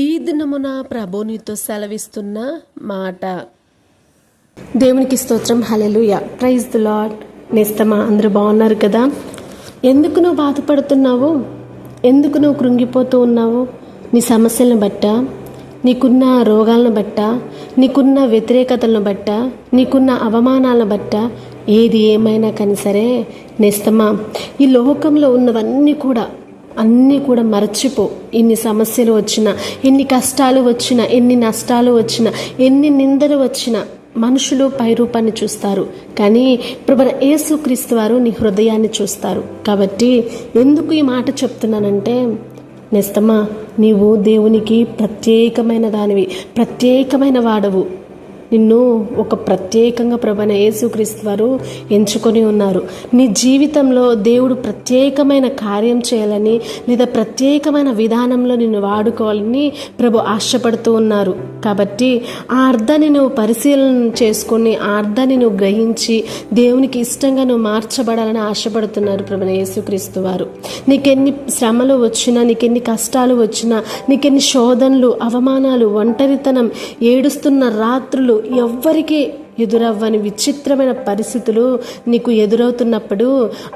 ఈ దినమున ప్రభు నీతో సెలవిస్తున్న మాట. దేవునికి స్తోత్రం. హల్లెలూయా. Praise the Lord. నేస్తమా, అందరూ బాగున్నారు కదా? ఎందుకు నువ్వు బాధపడుతున్నావు? ఎందుకు నువ్వు కృంగిపోతూ ఉన్నావు? నీ సమస్యలను బట్టా, నీకున్న రోగాలను బట్టా, నీకున్న వ్యతిరేకతలను బట్టా, నీకున్న అవమానాలను బట్టా, ఏది ఏమైనా కానీ సరే నేస్తమా, ఈ లోకంలో ఉన్నవన్నీ కూడా మర్చిపో. ఎన్ని సమస్యలు వచ్చినా, ఎన్ని కష్టాలు వచ్చినా, ఎన్ని నష్టాలు వచ్చినా, ఎన్ని నిందలు వచ్చినా మనుషులు పై రూపాన్ని చూస్తారు, కానీ ప్రభువైన యేసుక్రీస్తు వారు నీ హృదయాన్ని చూస్తారు. కాబట్టి ఎందుకు ఈ మాట చెప్తున్నానంటే, నేస్తమా, నీవు దేవునికి ప్రత్యేకమైన దానివి, ప్రత్యేకమైన వాడవు. నిన్ను ఒక ప్రత్యేకంగా ప్రభువైన యేసుక్రీస్తు వారు ఎంచుకొని ఉన్నారు. నీ జీవితంలో దేవుడు ప్రత్యేకమైన కార్యం చేయాలని, లేదా ప్రత్యేకమైన విధానంలో నిన్ను వాడుకోవాలని ప్రభు ఆశపడుతూ ఉన్నారు. కాబట్టి ఆ అర్థాన్ని నువ్వు పరిశీలన చేసుకొని, ఆ అర్థాన్ని నువ్వు గ్రహించి దేవునికి ఇష్టంగా నువ్వు మార్చబడాలని ఆశపడుతున్నారు ప్రభువైన యేసుక్రీస్తు వారు. నీకెన్ని శ్రమలు వచ్చినా, నీకెన్ని కష్టాలు వచ్చినా, నీకెన్ని శోధనలు, అవమానాలు, ఒంటరితనం, ఏడుస్తున్న రాత్రులు, ఎవ్వరికీ ఎదురవ్వని విచిత్రమైన పరిస్థితులు నీకు ఎదురవుతున్నప్పుడు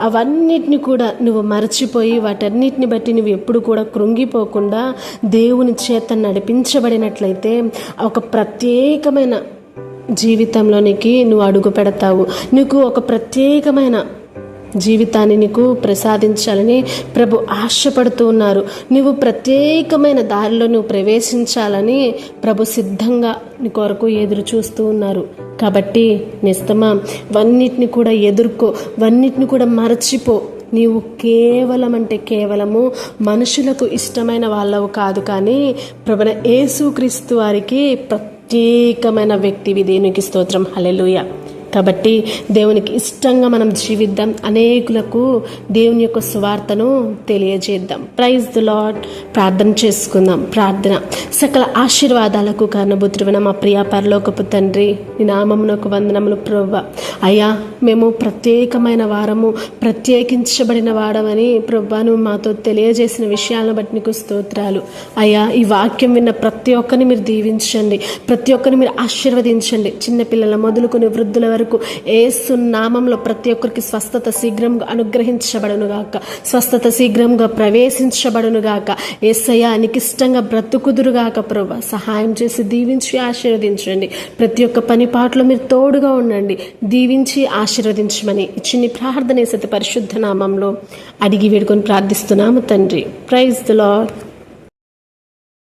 అవన్నిటిని కూడా నువ్వు మరచిపోయి, వాటన్నిటిని బట్టి నువ్వు ఎప్పుడు కూడా కృంగిపోకుండా దేవుని చేత నడిపించబడినట్లయితే ఒక ప్రత్యేకమైన జీవితంలోనికి నువ్వు అడుగు పెడతావు. నీకు ఒక ప్రత్యేకమైన జీవితాన్ని నీకు ప్రసాదించాలని ప్రభు ఆశపడుతూ ఉన్నారు. నువ్వు ప్రత్యేకమైన దారిలో నువ్వు ప్రవేశించాలని ప్రభు సిద్ధంగా నీ కొరకు ఎదురు చూస్తూ ఉన్నారు. కాబట్టి నిస్తమా, వన్నిటిని కూడా ఎదుర్కో, వన్నిటిని కూడా మరచిపో. నీవు కేవలము మనుషులకు ఇష్టమైన వాళ్ళవు కాదు, కానీ ప్రభువైన యేసుక్రీస్తు వారికి ప్రత్యేకమైన వ్యక్తివి. దేవునికి స్తోత్రం. హల్లెలూయా. కాబట్టి దేవునికి ఇష్టంగా మనం జీవిద్దాం, అనేకులకు దేవుని యొక్క సువార్తను తెలియజేద్దాం. Praise the lord. ప్రార్థన చేసుకుందాం. ప్రార్థన. సకల ఆశీర్వాదాలకు కారణభూతుడైన మా ప్రియ పరలోకపు తండ్రి, నీ నామమునకు వందనములు ప్రభువా. అయ్యా, మేము ప్రత్యేకమైన వారము, ప్రత్యేకించబడిన వాడమని ప్రభువా నువ్వు మాతో తెలియజేసిన విషయాలను బట్టి నీకు స్తోత్రాలు. అయ్యా, ఈ వాక్యం విన్న ప్రతి ఒక్కరిని మీరు దీవించండి, ప్రతి ఒక్కరిని మీరు ఆశీర్వదించండి. చిన్నపిల్లల మొదలుకొని వృద్ధుల వరకు యేసు నామంలో ప్రతి ఒక్కరికి స్వస్థత శీఘ్రంగా అనుగ్రహించబడునుగాక, స్వస్థత శీఘ్రంగా ప్రవేశించబడునుగాక. యేసయ్యా, నీకు ఇష్టంగా బ్రతుకుదురుగాక ప్రభువా. సహాయం చేసి దీవించి ఆశీర్వదించండి. ప్రతి ఒక్క పని పాటలో మీరు తోడుగా ఉండండి, దీవించి ఆశీర్వదించమని ఇచ్చిన ప్రార్థన సతి పరిశుద్ధ నామంలో అడిగి వేడుకొని ప్రార్థిస్తున్నాము తండ్రి. Praise the lord.